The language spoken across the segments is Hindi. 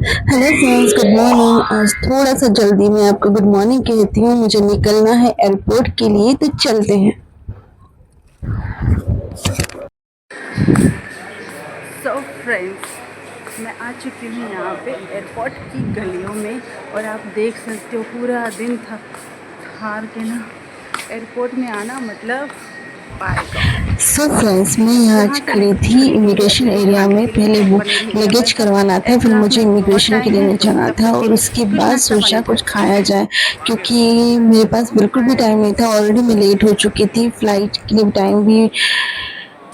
Hello friends, good morning. आज थोड़ा सा जल्दी मैं आपको गुड मॉर्निंग कहती हूँ। मुझे निकलना है एयरपोर्ट के लिए, तो चलते हैं। सो फ्रेंड्स, मैं आ चुकी हूँ यहाँ पे एयरपोर्ट की गलियों में और आप देख सकते हो पूरा दिन थक हार के ना एयरपोर्ट में आना मतलब बाय गॉड। सो फ्रेंड्स, मैं यहाँ आज यहाँ का खड़ी थी खरीदने के लिए इमिग्रेशन अपने को एरिया खाने में। के लिए पहले कुछ वो पनीर नहीं लिया लगेज बट करवाना था, फिर एयरक्राफ्ट मुझे में बहुत इमिग्रेशन के टाइम लिए है तो जाना तब था, तक के और लिए उसके कुछ बाद नाश्ता सोचा पानी कुछ करते खाया हैं। जाए, क्योंकि मेरे पास बिल्कुल भी टाइम नहीं था। ऑलरेडी मैं लेट हो चुकी थी, फ्लाइट के लिए टाइम भी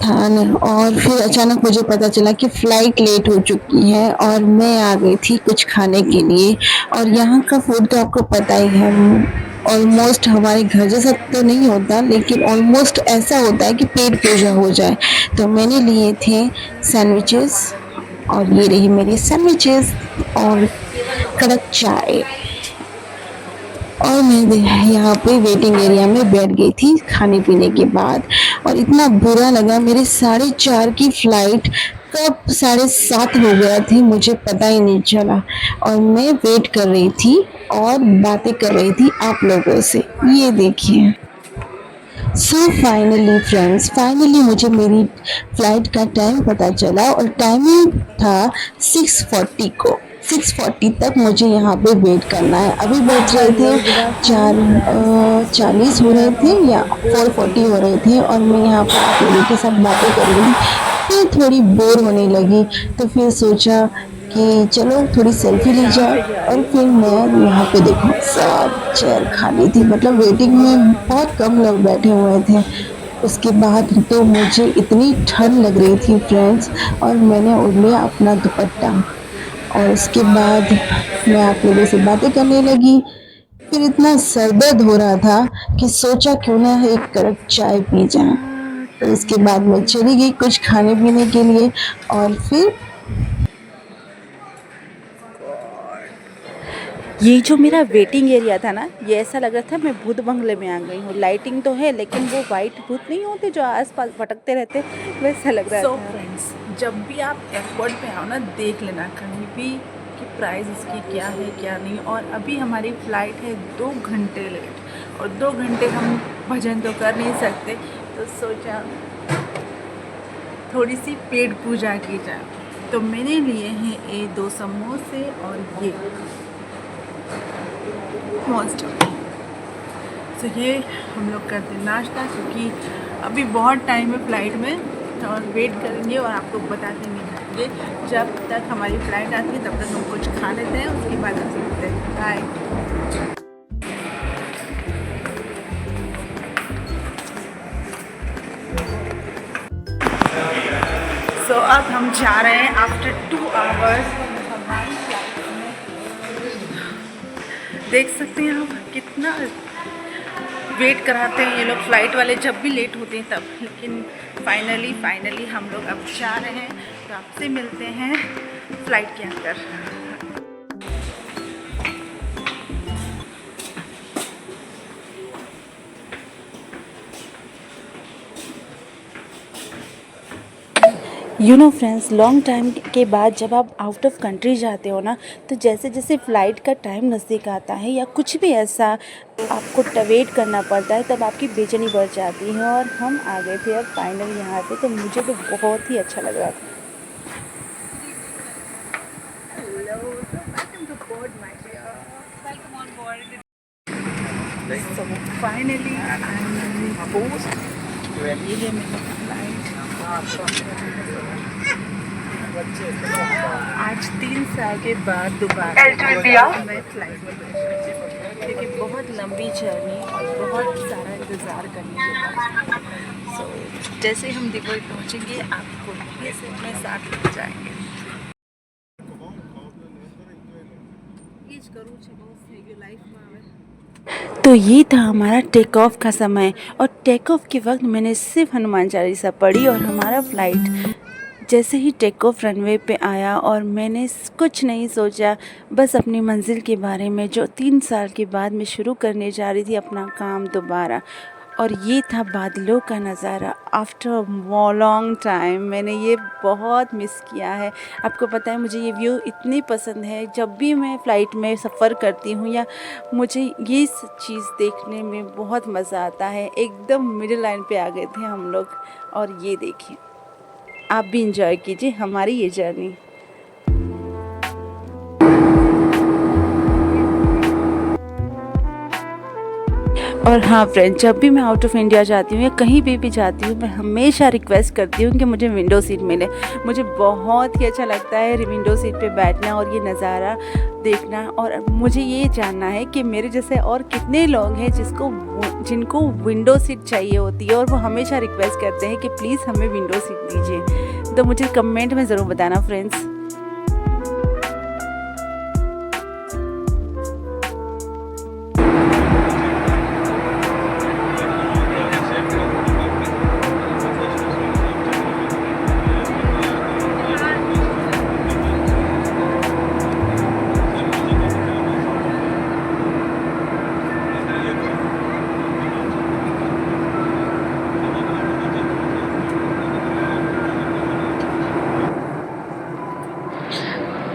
था नहीं। और फिर अचानक मुझे पता चला कि फ्लाइट लेट हो चुकी है और मैं आ गई थी कुछ खाने के लिए। और यहाँ का फूड तो आपको पता ही है, ऑलमोस्ट हमारे घर जैसा तो नहीं होता, लेकिन ऑलमोस्ट ऐसा होता है कि पेट पूजा हो जाए। तो मैंने लिए थे सैंडविचेस, और ये रही मेरी सैंडविचेस और कड़क चाय। और मैं यहाँ पे वेटिंग एरिया में बैठ गई थी खाने पीने के बाद। और इतना बुरा लगा, मेरे 4:30 की फ्लाइट कब 7:30 हो गया थे मुझे पता ही नहीं चला। और मैं वेट कर रही थी और बातें कर रही थी आप लोगों से। ये देखिए। सो फाइनली फ्रेंड्स, फाइनली मुझे मेरी फ्लाइट का टाइम पता चला, और टाइमिंग था 6:40 को। 6:40 तक मुझे यहाँ पे वेट करना है। अभी बज रहे हेलो, थे गुड आफ्टरनून चार फ्रेंड्स। जैसे 40 कि हो मैं रहे अब थे आपको या बोल रही 4:40 थी हो रहे थे, और मैं यहाँ पे आप लोगों के साथ बातें कर रही थी। फिर थोड़ी बोर होने लगी, तो फिर सोचा कि चलो थोड़ी सेल्फी ली शाम जाए। से जा और रही फिर हूँ मैं यहाँ पे देखो, सब चेयर खाली थी, मतलब वेटिंग में बहुत कम लोग बैठे हुए थे। उसके बाद तो मुझे इतनी ठंड लग रही थी फ्रेंड्स, और मैंने ओढ़ लिया अपना दुपट्टा। और उसके बाद मैं आप लोगों से बातें करने लगी। फिर इतना सर दर्द हो रहा था कि सोचा क्यों ना एक कड़क चाय पी जाए। तो उसके बाद मैं चली गई कुछ खाने पीने के लिए। और फिर ये जो मेरा वेटिंग एरिया था ना, ये ऐसा लग रहा था मैं भूत बंगले में आ गई हूँ। लाइटिंग तो है लेकिन वो वाइट भूत नहीं होते जो आसपास भटकते रहते, वैसा लग रहा था। फ्रेंड्स, जब भी आप एयरपोर्ट पे आओ ना, देख लेना कहीं भी कि प्राइस इसकी क्या है क्या नहीं। और अभी हमारी फ़्लाइट है 2 घंटे लेट, और 2 घंटे हम भजन तो कर नहीं सकते, तो सोचा थोड़ी सी पेट पूजा की जाए। तो मैंने लिए हैं ये 2 समोसे और ये मॉन्स्टर। तो ये हम लोग करते हैं नाश्ता, क्योंकि अभी बहुत टाइम है फ़्लाइट में, और वेट करेंगे और आपको बताते नहीं जाएंगे। जब तक हमारी फ़्लाइट आती है तब तक हम कुछ खा लेते हैं, उसके बाद हम मिलते हैं। बाय। सो अब हम जा रहे हैं आफ्टर 2 आवर्स हमारी फ्लाइट में। देख सकते हैं आप कितना वेट कराते हैं ये लोग, फ़्लाइट वाले जब भी लेट होते हैं तब। लेकिन फाइनली हम लोग अब जा रहे हैं, तो आपसे मिलते हैं फ़्लाइट के अंदर। You know friends, long time के बाद जब आप आउट ऑफ कंट्री जाते हो ना, तो जैसे जैसे फ़्लाइट का टाइम नज़दीक आता है या कुछ भी ऐसा आपको वेट करना पड़ता है, तब आपकी बेचैनी बढ़ जाती है। और हम आ गए थे अब फाइनली यहाँ पे, तो मुझे तो बहुत ही अच्छा लग रहा था। So finally I am post. ये है मेरी फ्लाइट। आज 3 साल के बाद दोबारा मैं फ्लाइट में बैठी हूँ, क्योंकि बहुत लंबी जर्नी और बहुत सारा इंतज़ार करने के बाद। सो जैसे ही हम दुबई पहुँचेंगे आपको वहीं से अपने साथ ले जाएंगे। तो ये था हमारा टेक ऑफ का समय, और टेक ऑफ के वक्त मैंने सिर्फ हनुमान चालीसा पढ़ी, और हमारा फ्लाइट जैसे ही टेक ऑफ रनवे पे आया और मैंने कुछ नहीं सोचा, बस अपनी मंजिल के बारे में, जो 3 साल के बाद मैं शुरू करने जा रही थी अपना काम दोबारा। और ये था बादलों का नज़ारा आफ्टर लॉन्ग टाइम। मैंने ये बहुत मिस किया है। आपको पता है मुझे ये व्यू इतनी पसंद है, जब भी मैं फ़्लाइट में सफ़र करती हूँ या मुझे ये चीज़ देखने में बहुत मज़ा आता है। एकदम मिडिल लाइन पे आ गए थे हम लोग, और ये देखिए, आप भी इंजॉय कीजिए हमारी ये जर्नी। और हाँ फ्रेंड, जब भी मैं आउट ऑफ इंडिया जाती हूँ या कहीं भी जाती हूँ, मैं हमेशा रिक्वेस्ट करती हूँ कि मुझे विंडो सीट मिले। मुझे बहुत ही अच्छा लगता है विंडो सीट पे बैठना और ये नज़ारा देखना। और मुझे ये जानना है कि मेरे जैसे और कितने लोग हैं जिनको विंडो सीट चाहिए होती है और वो हमेशा रिक्वेस्ट करते हैं कि प्लीज़ हमें विंडो सीट दीजिए। तो मुझे कमेंट में ज़रूर बताना फ्रेंड्स।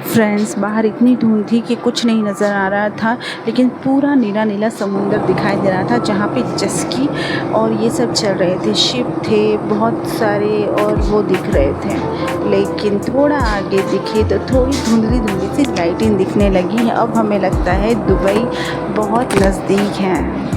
फ्रेंड्स, बाहर इतनी धुंध थी कि कुछ नहीं नज़र आ रहा था, लेकिन पूरा नीला नीला समुंदर दिखाई दे रहा था जहाँ पे जस्की और ये सब चल रहे थे। शिप थे बहुत सारे और वो दिख रहे थे, लेकिन थोड़ा आगे दिखे तो थोड़ी धुंधली सी लाइटिंग दिखने लगी है। अब हमें लगता है दुबई बहुत नज़दीक है।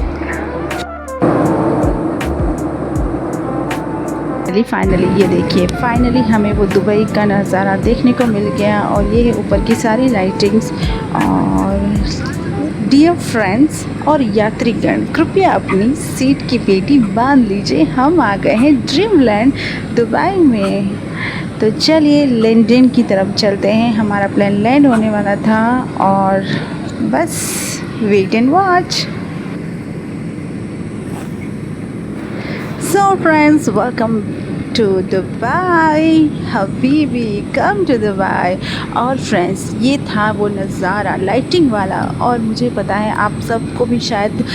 फाइनली ये देखिए, फाइनली हमें वो दुबई का नज़ारा देखने को मिल गया। और ये है ऊपर की सारी लाइटिंग्स। और डियर फ्रेंड्स और यात्रीगण, कृपया अपनी सीट की पेटी बांध लीजिए, हम आ गए हैं ड्रीमलैंड दुबई में। तो चलिए लंदन की तरफ चलते हैं। हमारा प्लेन लैंड होने वाला था और बस wait and watch. So friends, welcome to Dubai, Habibi, come to Dubai। और फ्रेंड्स, ये था वो नज़ारा लाइटिंग वाला। और मुझे पता है आप सबको भी शायद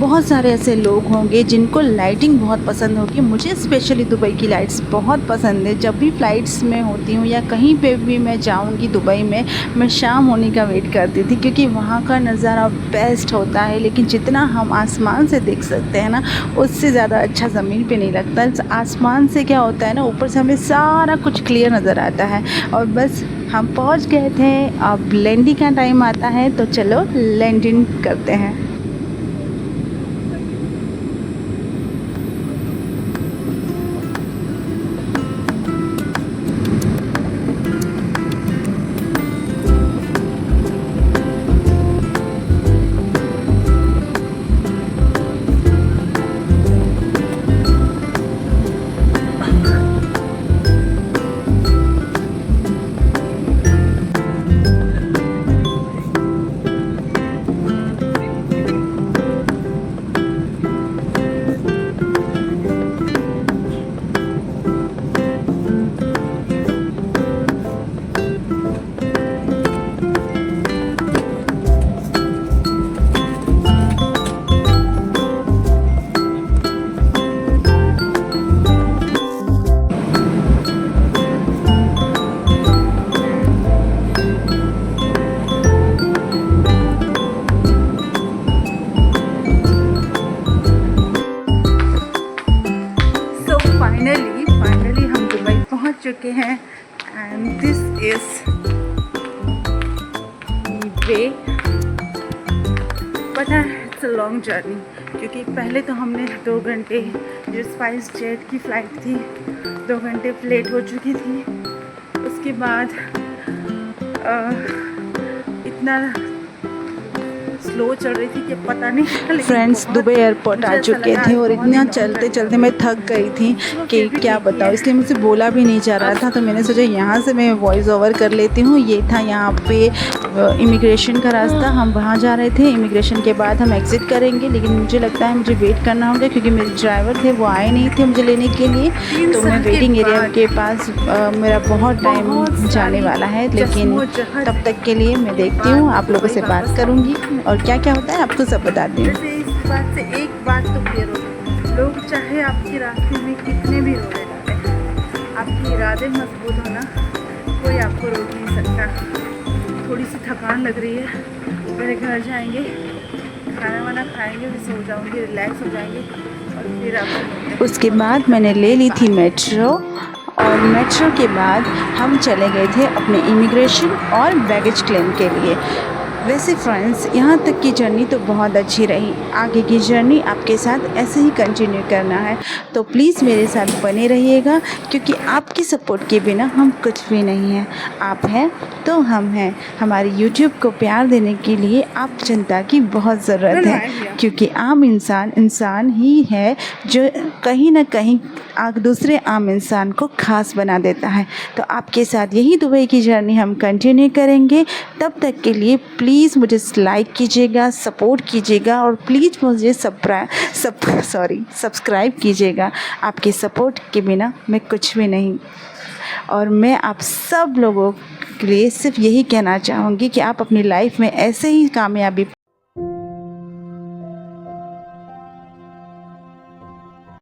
बहुत सारे ऐसे लोग होंगे जिनको लाइटिंग बहुत पसंद होगी। मुझे स्पेशली दुबई की लाइट्स बहुत पसंद है। जब भी फ़्लाइट्स में होती हूँ या कहीं पे भी मैं जाऊँगी दुबई में, मैं शाम होने का वेट करती थी, क्योंकि वहाँ का नज़ारा बेस्ट होता है। लेकिन जितना हम आसमान से देख सकते हैं ना, उससे ज़्यादा अच्छा ज़मीन पे नहीं लगता। आसमान से क्या होता है ना, ऊपर से हमें सारा कुछ क्लियर नज़र आता है। और बस हम पहुँच गए थे। अब लैंडिंग का टाइम आता है, तो चलो लैंडिंग करते हैं। फाइनली हम दुबई पहुंच चुके हैं। And this is way. पता है इट्स अ लॉन्ग जर्नी, क्योंकि पहले तो हमने 2 घंटे, जो स्पाइस जेट की फ़्लाइट थी 2 घंटे लेट हो चुकी थी। उसके बाद इतना स्लो चल रही थी कि पता नहीं। फ्रेंड्स, दुबई एयरपोर्ट आ चुके थे और इतना चलते चलते मैं थक गई थी कि क्या बताऊँ, इसलिए मुझसे बोला भी नहीं जा रहा था। तो मैंने सोचा यहाँ से मैं वॉइस ओवर कर लेती हूँ। ये था यहाँ पे इमिग्रेशन का रास्ता, हम वहाँ जा रहे थे। इमिग्रेशन के बाद हम एग्ज़िट करेंगे, लेकिन मुझे लगता है मुझे वेट करना होगा, क्योंकि मेरे ड्राइवर थे वो आए नहीं थे मुझे लेने के लिए। तो मैं वेटिंग एरिया के पास मेरा बहुत टाइम जाने वाला है, लेकिन तब तक के लिए मैं देखती हूँ, आप लोगों से बात करूँगी और क्या क्या होता है आपको सब बताती हूँ। इस बात से एक बात तो क्लियर हो गई, चाहे आपके रास्ते में कितने भी रोड़े डाले, आपके इरादे मजबूत होना, कोई आपको रोक नहीं सकता। थोड़ी सी थकान लग रही है, मेरे घर जाएंगे, खाना वाना खाएंगे, फिर सो जाऊँगी, रिलैक्स हो जाएंगे और फिर आपको उसके बाद मैंने ले ली थी मेट्रो, और मेट्रो के बाद हम चले गए थे अपने इमिग्रेशन और बैगेज क्लेम के लिए। वैसे फ्रेंड्स, यहाँ तक की जर्नी तो बहुत अच्छी रही। आगे की जर्नी आपके साथ ऐसे ही कंटिन्यू करना है, तो प्लीज़ मेरे साथ बने रहिएगा, क्योंकि आपकी सपोर्ट के बिना हम कुछ भी नहीं हैं। आप हैं तो हम हैं। हमारे यूट्यूब को प्यार देने के लिए आप जनता की बहुत ज़रूरत है, क्योंकि आम इंसान ही है जो कहीं ना कहीं दूसरे आम इंसान को ख़ास बना देता है। तो आपके साथ यही दुबई की जर्नी हम कंटिन्यू करेंगे। तब तक के लिए प्लीज़ मुझे लाइक कीजिएगा, सपोर्ट कीजिएगा, और प्लीज़ मुझे सब्सक्राइब कीजिएगा। आपके सपोर्ट के बिना मैं कुछ भी नहीं। और मैं आप सब लोगों के लिए सिर्फ यही कहना चाहूँगी कि आप अपनी लाइफ में ऐसे ही कामयाबी